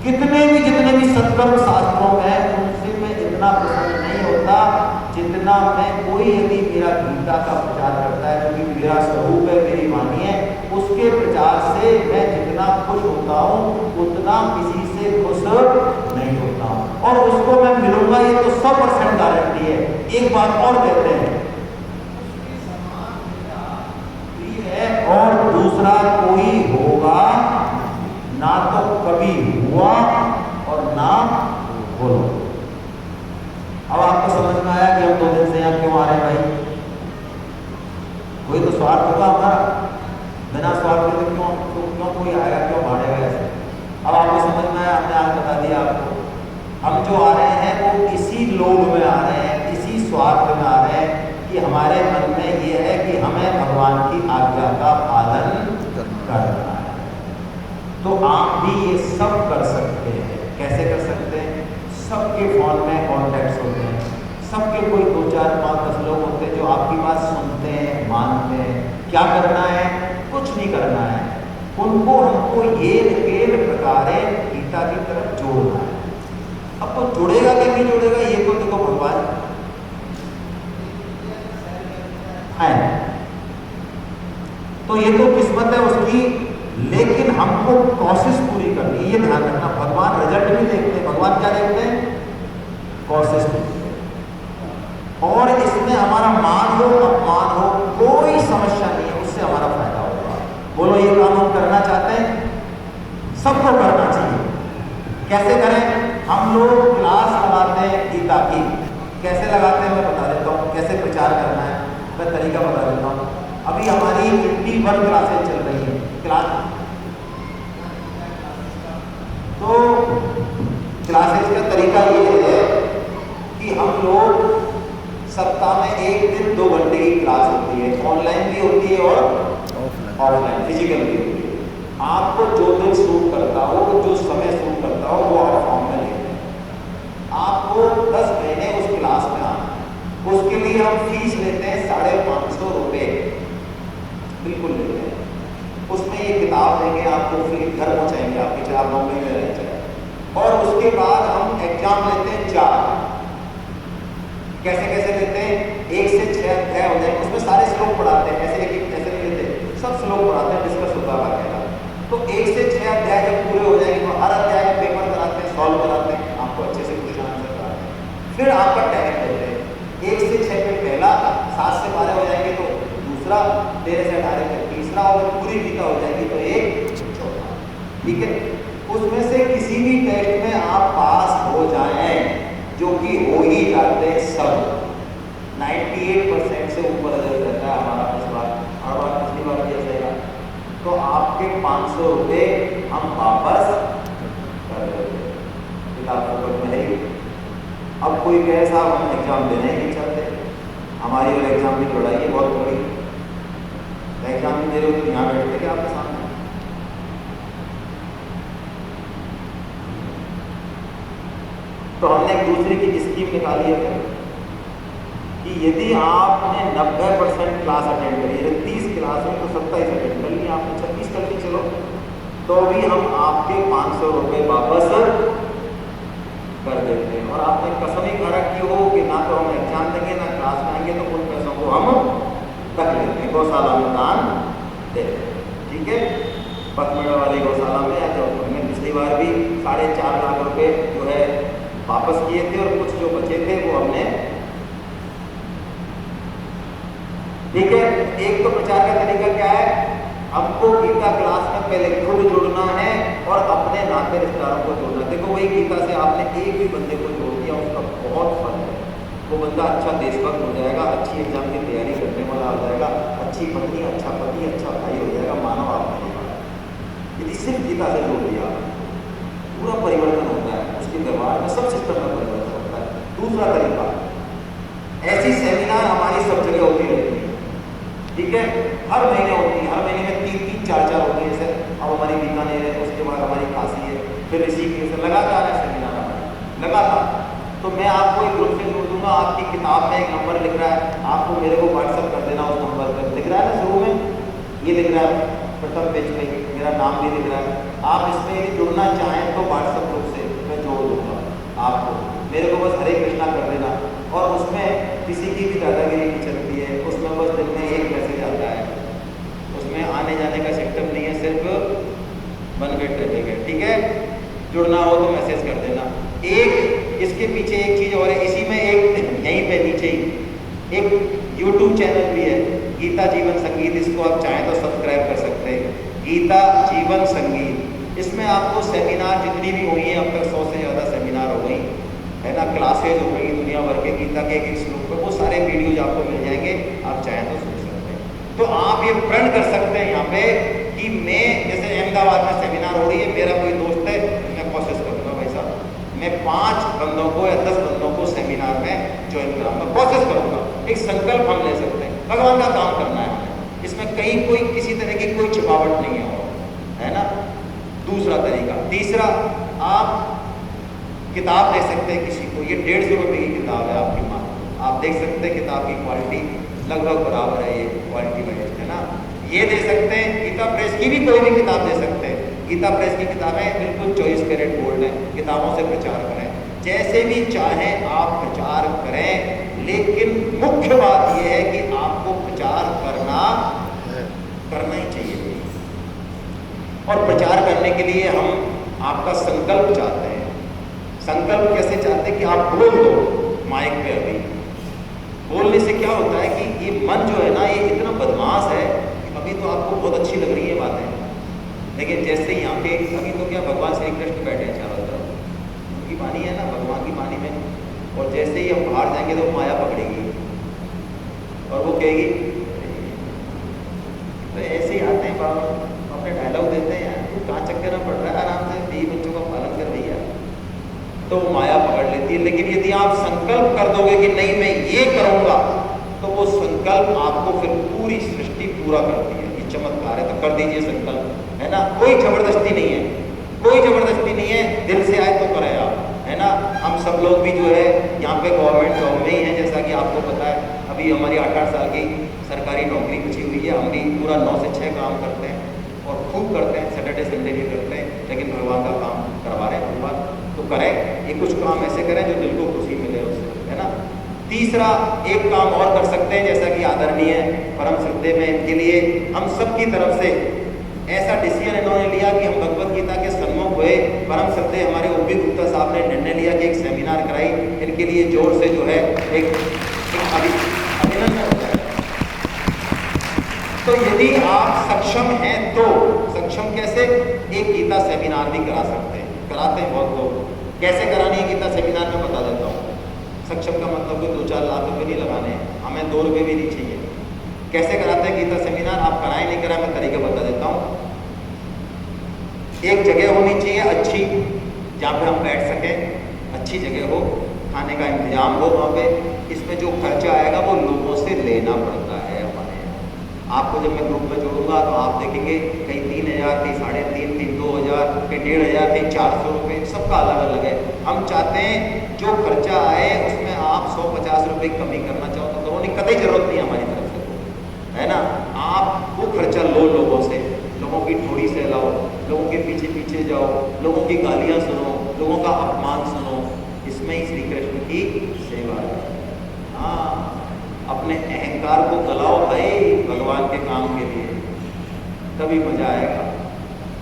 Speaker 1: जितने भी सत्कर्म शास्त्रों में है, उनसे मैं इतना प्रसन्न नहीं होता जितना मैं कोई यदि मेरा गीता का प्रचार करता है, क्योंकि मेरा स्वरूप है, मेरी वाणी है, उसके प्रचार से मैं जितना खुश होता हूँ उतना किसी से खुश नहीं होता हूँ। और उसको मैं मिलूंगा ये तो 100% गारंटी है। एक बात और कहते हैं, और दूसरा कोई होगा ना, तो कभी हुआ और ना बोलो। अब आपको समझ में आया कि हम 2 दिन से यहाँ क्यों आ रहे हैं भाई? कोई तो स्वार्थ होगा हमारा, बिना स्वार्थ के क्यों कोई आएगा, क्यों भाड़ेगा ऐसे? अब आपको समझ में आया, हमने आज बता दिया आपको। हम जो आ रहे हैं वो इसी लोभ में आ रहे हैं, इसी स्वार्थ में आ रहे हैं कि हमारे मन में ये है कि हमें भगवान की आज्ञा का पालन करना है। तो आप भी ये सब कर सकते हैं। कैसे कर सकते हैं? सबके फोन में कॉन्टैक्ट्स होते हैं, सबके कोई 2, 4, 5, 10 लोग होते हैं जो आपकी बात सुनते हैं, मानते हैं। क्या करना है? कुछ नहीं करना है, उनको हमको ये प्रकारे गीता की तरफ जोड़ना है। अब तो जुड़ेगा कि नहीं जुड़ेगा ये तो देखो भगवान है, तो ये तो किस्मत है उसकी, लेकिन हमको कोशिश पूरी करनी है। ये ध्यान रखना, भगवान रिजल्ट नहीं देखते, भगवान क्या देखते हैं? कोशिश देखते हैं। और इसमें हमारा मान हो अपमान हो कोई समस्या नहीं है, उससे हमारा फायदा होगा। बोलो ये काम हम करना चाहते हैं, सबको करना चाहिए। कैसे करें? हम लोग क्लास लगाते हैं गीता की। कैसे लगाते हैं मैं बता देता हूँ, कैसे प्रचार करना है मैं तरीका बता देता हूँ। अभी हमारी 51 क्लासेज चल रही है क्लास, तो क्लासेज का तरीका ये है कि हम लोग सप्ताह में 1 दिन 2 घंटे की क्लास होती है, ऑनलाइन भी होती है और ऑफलाइन फिजिकल भी होती है। आपको जो दिन सूट करता हो, जो समय सूट करता हो, वो आप फॉर्म में लेते हैं। आपको 10 महीने उस क्लास में आना, उसके लिए हम फीस लेते हैं 550 रुपये, बिल्कुल लेते हैं। उसमें ये किताब देंगे आपको, फिर घर पहुँचाएंगे आपके, चाहे आप बॉम्बे में रह जाए। और उसके बाद हम एग्जाम लेते हैं 4। कैसे कैसे लेते हैं? 1 से 6 अध्याय हो जाएंगे, उसमें सारे श्लोक पढ़ाते हैं, ऐसे एक ऐसे नहीं लेते, सब श्लोक पढ़ाते हैं, डिस्कस होता है। तो 1 से 6 अध्याय जब पूरे हो जाएंगे तो हर अध्याय का पेपर कराते हैं, सॉल्व कराते हैं, आपको अच्छे से क्वेश्चन आंसर कराते हैं। फिर आपका टैग देते हैं, 1 से 6 में पहला, 7 से 12 हो जाएंगे तो दूसरा, 13 से 18 में तीसरा, और पूरी गीता हो जाएगी तो एक चौथा। ठीक है? उसमें से किसी भी टेस्ट में आप पास हो जाएं, जो कि हो ही जाते हैं सब, 98% से ऊपर रिजल्ट रहता है हमारा इस बार, हर बार पिछली बार भी ऐसा ही। तो आपके 500 रुपये हम वापस कर देते हैं, किताब फोकट में है। अब कोई कहे साहब हम एग्जाम देने ही नहीं चाहते, हमारी और एग्जाम की लड़ाई है बहुत बड़ी, एग्जाम भी दे रहे हो तो यहाँ बैठते क्या आपके सामने? तो हमने एक दूसरे की स्कीम निकाली है कि यदि आपने 90% क्लास अटेंड करी है, 30 क्लास में तो 27 अटेंड कर ली आपने, 26 कर ली, चलो, तो भी हम आपके 500 रुपये वापस कर देते हैं। और आपने कसम ही खा रखी हो कि ना तो हम एग्जाम देंगे ना क्लास में आएंगे, तो उन पैसों को हम रख लेते हैं, गौशाला में दान देते हैं। ठीक है? पथमेड़ा वाली गौशाला में, या जो हमने पिछली बार भी 4.5 लाख रुपये जो है वापस किए थे, और कुछ जो बचे थे वो हमने, ठीक है। एक तो प्रचार का तरीका क्या है? हमको गीता क्लास में पहले खुद जुड़ना है और अपने नाते रिश्तेदारों को जोड़ना है। देखो वही गीता से आपने एक भी बंदे को जोड़ दिया, उसका बहुत फर्क है। वो बंदा अच्छा देशभक्त हो जाएगा, अच्छी एग्जाम की तैयारी करने वाला हो जाएगा, अच्छी पत्नी, अच्छा पति, अच्छा भाई हो जाएगा, मानव आप नहीं होगा। यदि सिर्फ गीता से जोड़ दिया, पूरा परिवर्तन होता है, उसके व्यवहार में सब सिस्टम में परिवर्तन होता है। दूसरा तरीका, ऐसी सेमिनार हमारी सब जगह होती रहती है, ठीक है, हर महीने होती है, हर महीने में 3-3, 4-4 होती है। जैसे अब हमारी बीकानेर है, उसके बाद हमारी काशी है, फिर ऋषिकेश है, लगातार है सेमिनार हमारे, लगातार। तो मैं आपको एक ग्रुप से जोड़ दूंगा, आपकी किताब में एक नंबर लिख रहा है, आपको मेरे को व्हाट्सअप कर देना उस नंबर पर, दिख रहा है ना शुरू में, ये दिख रहा है प्रथम पेज पे, मेरा नाम भी दिख रहा है। आप इसमें यदि जुड़ना चाहें तो व्हाट्सअप ग्रुप से मैं जोड़ दूँगा आपको, मेरे को बस हरे कृष्णा कर देना, और उसमें किसी की भी दादागिरी नहीं चलती है, उसमें बस दिन में एक मैसेज आता है, उसमें आने जाने का सिस्टम नहीं है, सिर्फ वन वे ट्रैफिक है, ठीक है। जुड़ना हो तो मैसेज कर देना। एक इसके पीछे एक चीज़ और है, इसी में एक यहीं पे नीचे ही एक YouTube चैनल भी है, गीता जीवन संगीत, इसको आप चाहें तो सब्सक्राइब कर सकते हैं, गीता जीवन संगीत। इसमें आपको सेमिनार जितनी भी हुई हैं अब तक 100 से ज़्यादा सेमिनार हो गई है ना, क्लासेज हो गई दुनिया भर के गीता के एक श्लोक पर, वो सारे वीडियोज आपको मिल जाएंगे, आप चाहें तो सुन सकते हैं। तो आप ये प्रण कर सकते हैं यहाँ पे कि मैं, जैसे अहमदाबाद में सेमिनार हो रही है, मेरा कोई दोस्त है, मैं कोशिश करूँगा भाई साहब, मैं 5 बंदों को या 10 बंदों को सेमिनार में ज्वाइन कराऊंगा, कोशिश करूँगा। एक संकल्प हम ले सकते हैं, भगवान का काम करना है हमें, इसमें कहीं कोई किसी तरह की कोई छिपावट नहीं है ना। दूसरा तरीका। तीसरा, आप किताब दे सकते हैं किसी को, ये 150 रुपये की किताब है आपकी माँ, आप देख सकते हैं किताब की क्वालिटी लगभग बराबर है, ये क्वालिटी वाइज है ना, ये दे सकते हैं। गीता प्रेस की भी कोई भी किताब दे सकते हैं, गीता प्रेस की किताबें बिल्कुल 24 कैरेट गोल्ड है, किताबों से प्रचार करें, जैसे भी चाहें आप प्रचार करें, लेकिन मुख्य बात यह है कि आपको प्रचार करना ही चाहिए। और प्रचार करने के लिए हम आपका संकल्प चाहते हैं। संकल्प कैसे चाहते हैं कि आप बोल दो माइक पे। अभी बोलने से क्या होता है कि ये मन जो है ना, ये इतना बदमाश है कि अभी तो आपको बहुत अच्छी लग रही है बातें, लेकिन जैसे यहाँ पे अभी तो क्या भगवान श्री कृष्ण बैठे हैं चारों तरफ, उनकी वाणी है ना, भगवान की वाणी में, और जैसे ही हम बाहर जाएंगे तो माया पकड़ेगी और वो कहेगी, तो ऐसे ही आते हैं बाबा, अपने डायलॉग देते हैं, तू कहाँ चक्कर में पड़ रहा है, आराम से 20 बच्चों का पालन कर भैया, तो माया पकड़ लेती है। लेकिन यदि आप संकल्प कर दोगे कि नहीं मैं ये करूँगा, तो वो संकल्प आपको फिर पूरी सृष्टि पूरा करती है। ये चमत्कार है, तो कर दीजिए संकल्प, है ना, कोई जबरदस्ती नहीं है, कोई जबरदस्ती नहीं है, दिल से आए तो करें आप, है ना। हम सब लोग भी जो है यहाँ पे गवर्नमेंट जॉब में ही हैं, जैसा कि आपको पता है, अभी हमारी 8-8 साल की सरकारी नौकरी बची हुई है, हम भी पूरा 9 से 6 काम करते हैं और खूब करते हैं, सैटरडे संडे भी करते हैं, लेकिन भगवान का काम करवा रहे हैं भगवान, तो करें ये कुछ काम ऐसे करें जो दिल को खुशी मिले उससे, है ना। तीसरा एक काम और कर सकते हैं, जैसा कि आदरणीय परम श्रद्धेय में इनके लिए हम सब की तरफ से ऐसा डिसीजन इन्होंने लिया कि हम भगवत गीता के सन्मुख हुए, परम श्रद्धेय हमारे ओपी गुप्ता साहब ने निर्णय लिया कि एक सेमिनार कराई, इनके लिए जोर से जो है एक अभिनंदन होता है। तो यदि आप सक्षम हैं तो, सक्षम कैसे, एक गीता सेमिनार भी करा सकते हैं, कराते हैं बहुत लोग। कैसे करानी है गीता सेमिनार में बता देता हूँ। सक्षम का मतलब कोई 2-4 लाख रुपये नहीं लगाने हैं, हमें 2 रुपये भी नहीं चाहिए। कैसे कराते हैं गीता सेमिनार, आप कराएं नहीं कराएं, मैं तरीका बता देता हूँ। एक जगह होनी चाहिए अच्छी, जहाँ पे हम बैठ सकें, अच्छी जगह हो, खाने का इंतजाम हो वहाँ पे। इसमें जो खर्चा आएगा वो लोगों से लेना पड़ता है हमारे यहाँ। आपको जब मैं ग्रुप में जोड़ूंगा तो आप देखेंगे कहीं 3,000, कहीं 3,500, कहीं 2,000, कहीं 1,500, कहीं 400 रुपये, सबका अलग अलग है। हम चाहते हैं जो खर्चा आए उसमें आप 150 रुपये कमी करना चाहो तो करो, नहीं, कतई जरूरत नहीं हमारी तरफ से, है ना। आप वो खर्चा लो लोगों से, लोगों की ठोड़ी से लाओ, लोगों के पीछे पीछे जाओ, लोगों की गालियाँ सुनो, लोगों का अपमान सुनो, इसमें ही श्री कृष्ण की सेवा है। हाँ, अपने अहंकार को गलाओ भाई भगवान के काम के लिए, तभी मजा आएगा।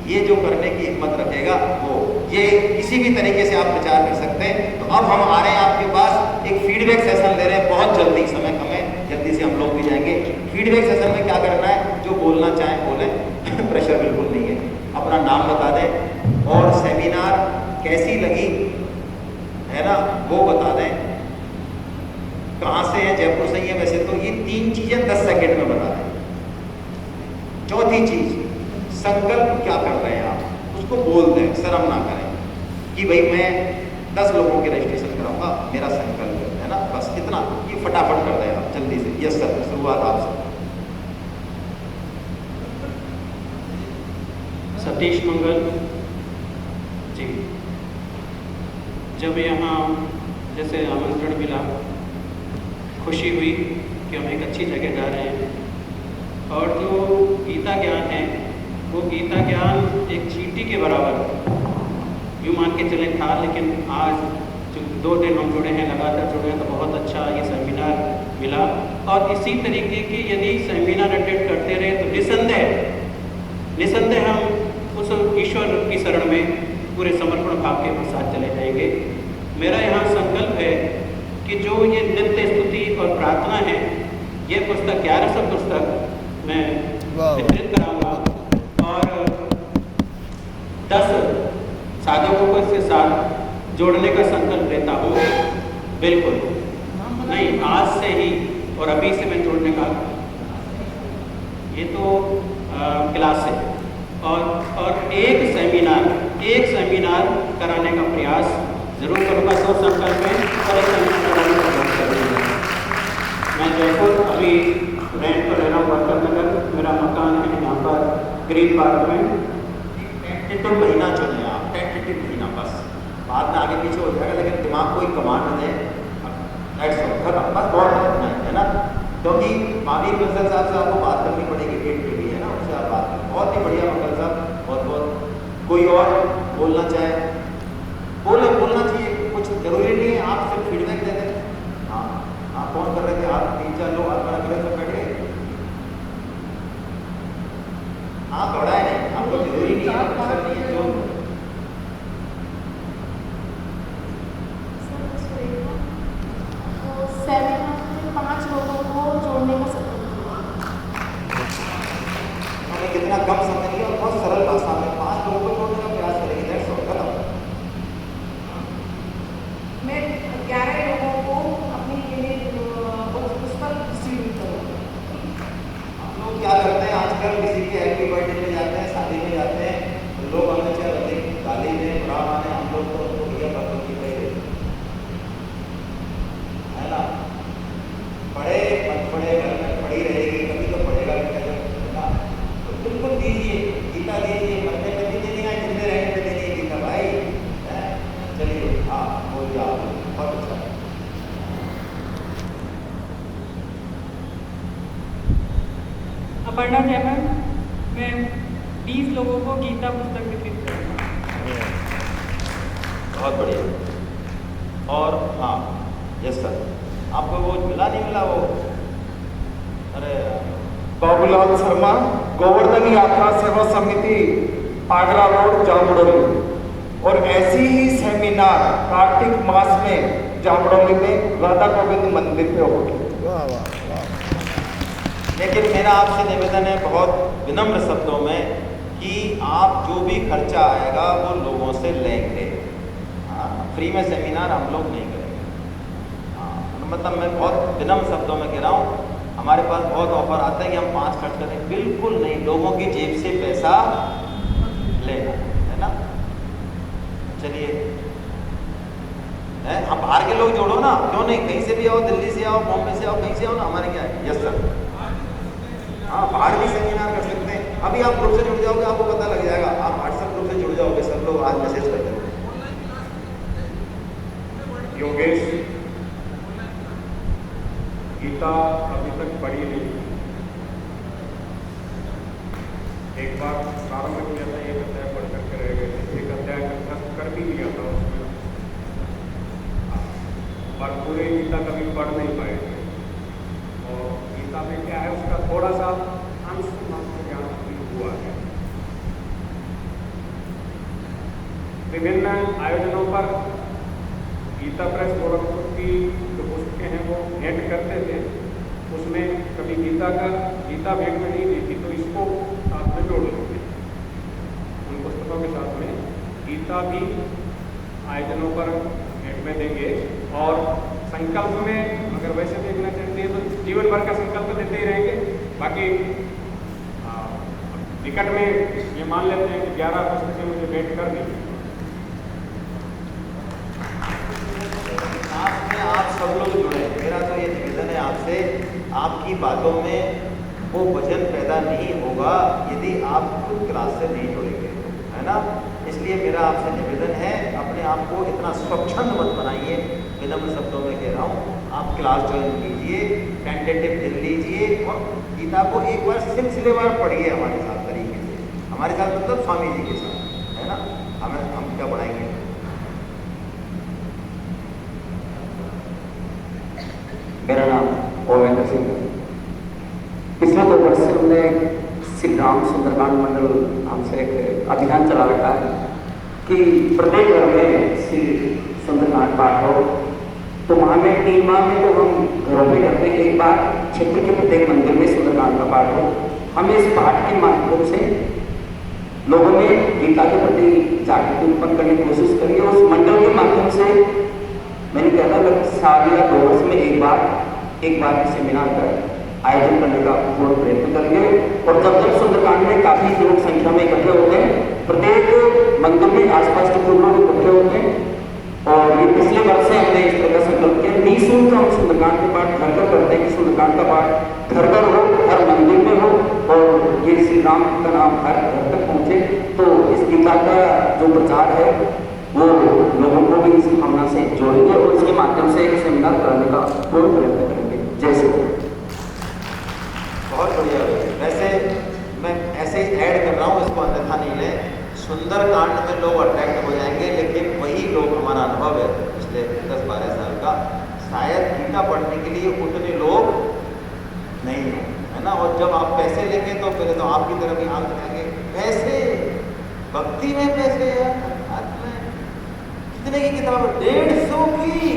Speaker 1: ये जो करने की हिम्मत रखेगा वो, ये किसी भी तरीके से आप प्रचार कर सकते हैं। तो अब हम आ रहे हैं आपके पास, एक फीडबैक सेशन ले रहे हैं, बहुत जल्दी, समय कम है, जल्दी से हम लोग भी जाएंगे। फीडबैक सेशन में क्या करना है, जो बोलना चाहें बोलें, प्रेशर बिल्कुल नहीं है, अपना नाम बता दें और सेमिनार कैसी लगी, है ना, वो बता दें, कहाँ से है, जयपुर से ही है वैसे तो, ये 3 चीज़ें 10 सेकंड में बता दें। चौथी चीज़, संकल्प क्या कर रहे हैं आप, उसको बोल दें, शर्म ना करें कि भाई मैं 10 लोगों के रजिस्ट्रेशन कराऊंगा, मेरा संकल्प है ना, बस इतना, ये फटाफट कर दें आप जल्दी से। यस सर, शुरुआत आपसे।
Speaker 3: सतीश मंगल जी, जब यहाँ जैसे आमंत्रण मिला, खुशी हुई कि हम एक अच्छी जगह जा रहे हैं। और जो गीता ज्ञान है वो गीता ज्ञान एक चींटी के बराबर यूँ मान के चले था, लेकिन आज जो 2 दिन हम जुड़े हैं, लगातार जुड़े हैं, तो बहुत अच्छा ये सेमिनार मिला। और इसी तरीके के यदि सेमिनार अटेंड करते रहे तो निसंदेह हम उस ईश्वर की शरण में पूरे समर्पण भाव के साथ चले जाएंगे। मेरा यहाँ संकल्प है कि जो ये नित्य स्तुति और प्रार्थना है, ये पुस्तक 1100 पुस्तक मैं वितरित कराऊंगा और 10 साधकों को इसके साथ जोड़ने का संकल्प लेता हूँ। बिल्कुल नहीं, आज से ही और अभी से मैं जोड़ने का, ये तो क्लास है। और एक सेमिनार कराने का प्रयास जरूर करूँगा। तो संकल्प में और एक सेमिनार कराने का प्रयास करूँगा। मैं जयपुर अभी रेंट पर रह रहा हूँ, वर्कर नगर मेरा मकान है, यहाँ पर ग्रीन पार्क में।
Speaker 1: टेंटेटिव महीना चुने आप, टेंटेटिव महीना बस, बाद में आगे पीछे हो जाएगा, लेकिन दिमाग को एक कमांड दें, खत्म, बस बहुत रखना है ना। क्योंकि महावीर बंसल साहब से आपको बात करनी पड़ेगी, डेट पे भी है ना, उनसे आप बात करें। बहुत ही बढ़िया बंसल साहब, बहुत बहुत। कोई और बोलना चाहे बोलना चाहिए, कुछ जरूरी नहीं है, आप सिर्फ फीडबैक दे दें। हाँ, आप फोन कर रहे थे, आप 3-4 लोग आप बड़ा कर बैठ गए, आप बढ़ाए नहीं, आपको जरूरी नहीं है, अवसर नहीं है। जो
Speaker 4: सेमिनार में 5 लोगों को जोड़ने का
Speaker 1: हमें कितना कम समय लिया और बहुत सरल भाषा में 5 लोगों को जोड़ने का प्रयास करेंगे। दैट्स ऑल, खत्म।
Speaker 4: मैं 11 लोगों को अपनी पुस्तक डिस्ट्रीब्यूट करूँगा।
Speaker 1: हम लोग क्या करते हैं आजकल, किसी के हैप्पी बर्थडे में जाते हैं, शादी में जाते हैं, तो लोग हमें चाहे अधिक गाली दें, बुरा माने, हम लोग तो उनको भैया भगवत की कही देते है ना। पढ़े मत पढ़े, घर में पढ़ी रहेगी, कभी तो पढ़ेगा है ना। तो बिल्कुल दीजिए, गीता दीजिए, मरने पे भी देनी है, जिंदे रहने पे देनी है गीता भाई। चलिए, हाँ बोल जाओ, बहुत अच्छा।
Speaker 5: अपर्णा जयमल, मैं 20 लोगों को गीता पुस्तक वितरित करूँगा।
Speaker 1: बहुत बढ़िया। और हाँ, यस सर, आपको वो मिला नहीं मिला वो? अरे
Speaker 6: बाबूलाल शर्मा, गोवर्धन यात्रा सेवा समिति, आगरा रोड, जामबड़ौली। और ऐसी ही सेमिनार कार्तिक मास में जामबड़ौली में राधा गोविंद मंदिर पे होगी।
Speaker 2: वाह वाह वाह।
Speaker 1: लेकिन मेरा आपसे निवेदन है बहुत विनम्र शब्दों में कि आप जो भी खर्चा आएगा वो लोगों से लेंगे। हाँ, फ्री में सेमिनार हम लोग नहीं करेंगे। हाँ, मतलब मैं बहुत विनम्र शब्दों में कह रहा हूँ। हमारे पास बहुत ऑफर आता है कि हम 5 खर्च करें, बिल्कुल नहीं। लोगों की जेब से पैसा लेना है ना। चलिए, हम बाहर के लोग जोड़ो ना, क्यों नहीं, कहीं से भी आओ, दिल्ली से आओ, बॉम्बे से आओ, कहीं से आओ ना, हमारे क्या है। यस सर, हाँ, बाहर भी सेमिनार कर सकते हैं। अभी आप ग्रुप से जुड़ जाओगे, आपको पता लग जाएगा। आप व्हाट्सएप ग्रुप से जुड़ जाओगे, सब लोग आज मैसेज कर देंगे।
Speaker 6: योगेश, गीता अभी तक पढ़ी नहीं। एक बार प्रारंभ किया था, एक अध्याय पढ़ करके रह गए थे, एक अध्याय कर भी लिया था उसमें, पर पूरे गीता कभी पढ़ नहीं पाए थे। और गीता में क्या है, उसका थोड़ा सा अंश मात्र ज्ञान भी हुआ है। विभिन्न आयोजनों पर गीता प्रेस गोरखपुर की जो पुस्तकें हैं वो भेंट करते थे। उसमें कभी गीता भेंट में नहीं दी थी, तो इसको साथ में जोड़ लेते उन पुस्तकों के साथ में। गीता भी आयोजनों पर भेंट में देंगे। और संकल्प में अगर वैसे देखना चाहते हैं तो जीवन भर का संकल्प देते ही रहेंगे। बाकी निकट में ये मान लेते हैं कि 11 पुस्तकें मुझे भेंट कर दी।
Speaker 1: आप सब लोग जुड़े। मेरा तो ये निवेदन है आपसे, आपकी बातों में वो वजन पैदा नहीं होगा यदि आप खुद क्लास से नहीं जुड़ेंगे, है ना। इसलिए मेरा आपसे निवेदन है, अपने आप को इतना स्वच्छंद मत बनाइए, विनम्र शब्दों में कह रहा हूँ। आप क्लास ज्वाइन कीजिए, टेंटेटिव दिन लीजिए और गीता को एक बार सिलसिलेवार पढ़िए हमारे साथ तरीके से, हमारे साथ मतलब स्वामी जी के साथ, है ना। हम क्या पढ़ाएंगे?
Speaker 7: मेरा नाम ओवेंद्र सिंह है। पिछले 2 वर्ष से हमने श्री राम सुंदरकांड मंडल हमसे एक अभियान चला रखा है कि प्रत्येक घर में श्री सुंदरकांड पाठ हो। तो वहाँ में 3 माह में तो हम घरों में करते हैं, एक बार क्षेत्र के प्रत्येक मंदिर में सुंदरकांड का पाठ हो। हमें इस पाठ के माध्यम से लोगों में गीता के प्रति जागृति उत्पन्न करने की कोशिश करिए। उस मंडल के माध्यम से मैंने कहता लगभग साल या 2 वर्ष में एक बार सेमिनार का आयोजन करने का पूर्ण प्रयत्न करेंगे। और जब सुंदरकांड में काफी लोग संख्या में इकट्ठे होते हैं, प्रत्येक मंदिर में आसपास के कुछ लोग इकट्ठे होते हैं। और ये पिछले वर्ष से हमने इस तरह का संकल्प किया, निःशुल्क हम सुंदरकांड के पाठ घर घर करते हैं कि सुंदरकांड का पाठ घर घर हो, हर मंदिर में हो और ये श्री राम का नाम हर घर तक पहुँचे। तो इस गीता का जो प्रचार है वो लोगों को भी इस भावना से जोड़ेंगे और इसके माध्यम से एक सेमिनार कराने का पूर्ण प्रयत्न करेंगे। जय श्री राम।
Speaker 1: बहुत बढ़िया। वैसे मैं ऐसे ही ऐड कर रहा हूँ, इसको अन्यथा नहीं लें। सुंदरकांड में लोग अट्रैक्ट हो जाएंगे, लेकिन वही लोग, हमारा अनुभव है पिछले 10-12 साल का, शायद गीता पढ़ने के लिए उतने लोग नहीं हैं, है ना। और जब आप पैसे लेंगे तो पहले तो आपकी तरफ ही हाथ उठाएंगे, पैसे, भक्ति में पैसे यार, कितने की किताब? 150 की।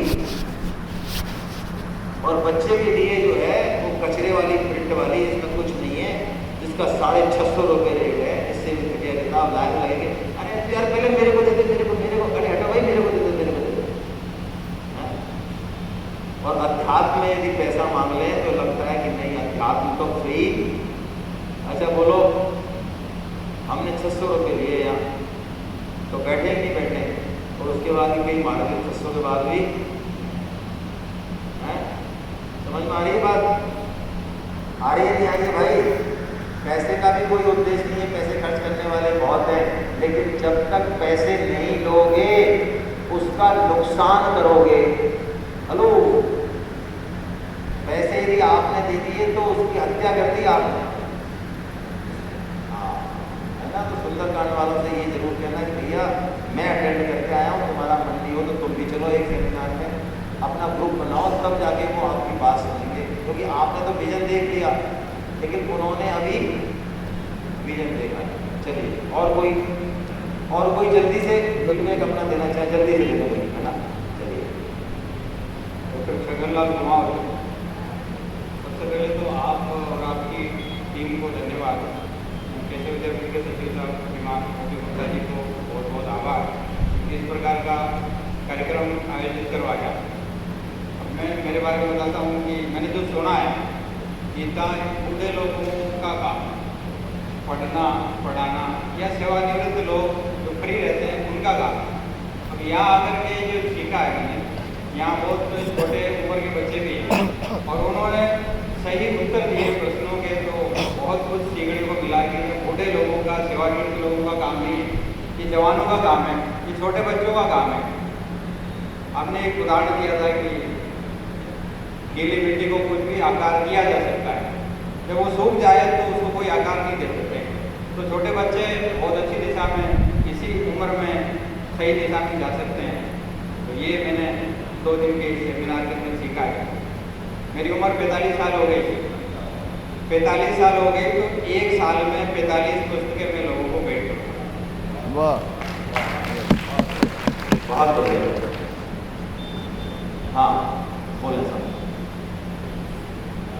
Speaker 1: और बच्चे के लिए जो है वो कचरे वाली प्रिंट वाली, इसमें कुछ नहीं है, जिसका 650 रुपये रेट है। इससे भी घटिया किताब लाइन लगेंगे, अरे यार पहले मेरे को दे दे, मेरे को, अरे हटो भाई, मेरे को दे दे, मेरे को दे दे। और अध्यात्म में यदि पैसा मांग लें तो लगता है कि नहीं, अध्यात्म तो फ्री। अच्छा बोलो, हमने 600 रुपये लिए यहाँ, तो बैठे नहीं बैठे? और उसके बाद भी कई मार दी 600 के बाद भी, हैं? समझ में आ रही है बात? आ रही है नहीं आ रही है भाई? पैसे का भी कोई उद्देश्य नहीं है, पैसे खर्च करने वाले बहुत हैं, लेकिन जब तक पैसे नहीं लोगे उसका नुकसान करोगे। हेलो, पैसे यदि आपने दे दिए तो उसकी हत्या कर दी आपने, है ना। तो सुंदरकांड वालों से ये जरूर कहना कि भैया मैं अटेंड करके आया हूँ, तुम्हारा मन नहीं हो तो तुम भी चलो एक सेमिनार में, अपना ग्रुप बनाओ, तब जाके वो आपकी बात सुनेंगे। क्योंकि आपने तो विजन देख लिया, लेकिन उन्होंने अभी विजन देखा। चलिए, और कोई जल्दी से फीडबैक अपना देना चाहे, जल्दी से दे दो, है ना। चलिए,
Speaker 6: डॉक्टर छगनलाल कुमार, सबसे पहले तो आप और आपकी टीम को धन्यवाद। केशव विद्यापीठ के सचिव साहब श्रीमान मोदी गुप्ता जी को बहुत बहुत आभार कि इस प्रकार का कार्यक्रम आयोजित करवाया। अब मैं मेरे बारे में बताता हूँ कि मैंने जो सुना है, गीता बूढ़े लोगों का काम, पढ़ना पढ़ाना, या सेवानिवृत्त लोग जो फ्री रहते हैं उनका काम। अब यहाँ आकर के जो सीखा है मैंने, यहाँ बहुत छोटे उम्र के बच्चे भी हैं और उन्होंने सही उत्तर दिए प्रश्नों के, तो बहुत कुछ सीखने को मिला कि बूढ़े लोगों का, सेवानिवृत्त लोगों का काम नहीं है, ये जवानों का काम है, ये छोटे बच्चों का काम है। आपने एक उदाहरण दिया था कि गीली मिट्टी को कुछ भी आकार दिया जा सकता है, जब वो सूख जाए तो उसको कोई आकार नहीं दे सकते। तो छोटे बच्चे बहुत अच्छी दिशा में इसी उम्र में सही दिशा में जा सकते हैं। तो ये मैंने 2 दिन के सेमिनार के अंदर सीखा है। मेरी उम्र 45 साल हो गई, 45 साल हो गई, तो 1 साल में 45 पुस्तकें मैं लोगों को भेंट करूँगा।
Speaker 2: वाह,
Speaker 1: बहुत बढ़िया। हाँ, बोले सब।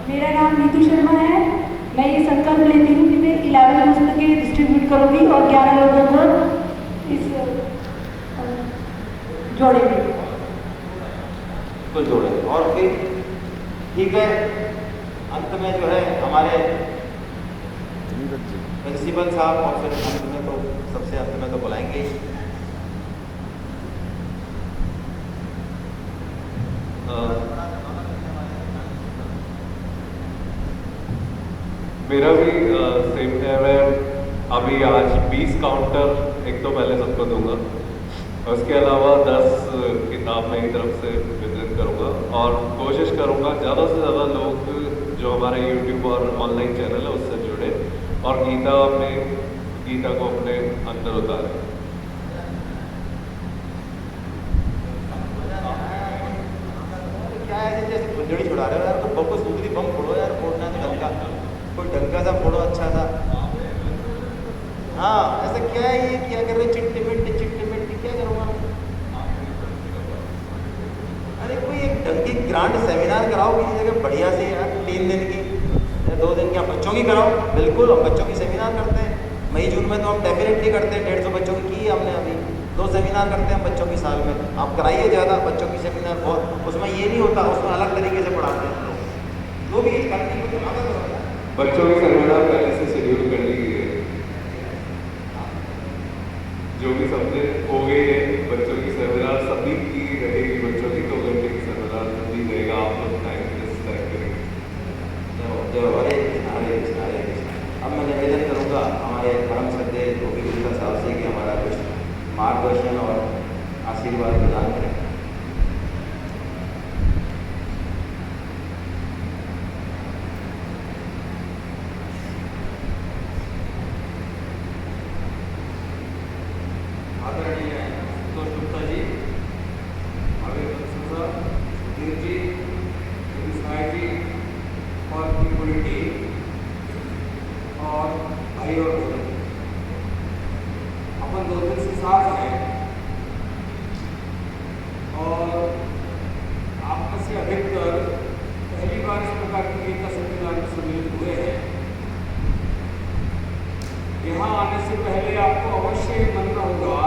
Speaker 4: मेरा नाम नीतू शर्मा है। मैं ये संकल्प लेती हूँ कि मैं 11 पुस्तकें डिस्ट्रीब्यूट करूँगी और 11 लोगों को इस जोड़ेंगे।
Speaker 1: तो जोड़े। और फिर ठीक है, अंत में जो है हमारे प्रिंसिपल साहब, और फिर अंत में तो सबसे अंत में तो बुलाएंगे।
Speaker 8: मेरा भी सेम है। मैं अभी आज 20 काउंटर एक तो पहले सबको दूंगा, उसके अलावा 10 किताब मेरी तरफ से वितरित करूँगा और कोशिश करूँगा ज़्यादा से ज़्यादा लोग जो हमारे यूट्यूब और ऑनलाइन चैनल है उससे जुड़े और गीता को अपने अंदर उतारें।
Speaker 1: क्या है जैसे फुलझड़ी छुड़ा रहे हो यार, तो बम सूखी बम फोड़ो यार, फोड़ना है ढंग का, कोई ढंग का सा फोड़ो, अच्छा सा। हाँ ऐसा क्या है, ये क्या कर रहे, चिट्टी मिट्टी क्या करूँगा? अरे कोई एक ढंग की ग्रांड सेमिनार कराओ किसी जगह बढ़िया से यार, 3 दिन की या 2 दिन की, आप बच्चों की कराओ। बिल्कुल हम बच्चों की सेमिनार करते हैं, मई जून में तो हम डेफिनेटली करते हैं। 150 बच्चों की है हमने, अभी 2 सेमिनार करते हैं बच्चों की साल में। आप कराइए ज़्यादा बच्चों की सेमिनार, बहुत उसमें ये नहीं होता, उसमें अलग तरीके से पढ़ाते हैं लोग, जो भी करने को
Speaker 8: बच्चों की सेमिनार पहले से शेड्यूल कर ली गई है, जो भी सबसे हो गई है। बच्चों की सेमिनार सभी की रहेगी, बच्चों की 2 घंटे की सेमिनार सभी रहेगा, आप लोग टाइम करेंगे।
Speaker 1: हरे कृष्ण। अब मैं निवेदन करूँगा हमारे परम श्रद्धेय योगी गुप्ता साहब से कि हमारा कुछ मार्गदर्शन और आशीर्वाद प्रदान करें।
Speaker 9: आदरणीय संतोष गुप्ता जी, आवेदन सुधीर जी, साय जी और पूरी टीम और भाई और बहन, अपन 2 दिन से साथ हैं और आप में से अधिकतर पहली बार इस प्रकार की गीता सेमिनार में सम्मिलित हुए हैं। यहाँ आने से पहले आपको अवश्य मन में होगा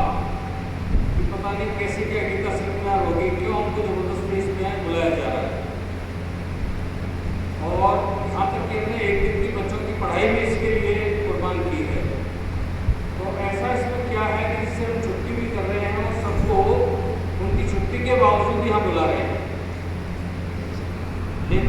Speaker 9: कि पता नहीं कैसे क्या गीता सेमिनार होगी, क्यों हमको जबरदस्ती इसमें बुलाया जा रहा है। और यहाँ तक कि हमने 1 दिन की बच्चों की पढ़ाई भी इसके लिए कुर्बान की है। तो ऐसा इसमें क्या है कि इससे हम छुट्टी भी कर रहे हैं और सबको उनकी छुट्टी के बावजूद यहाँ बुला रहे हैं।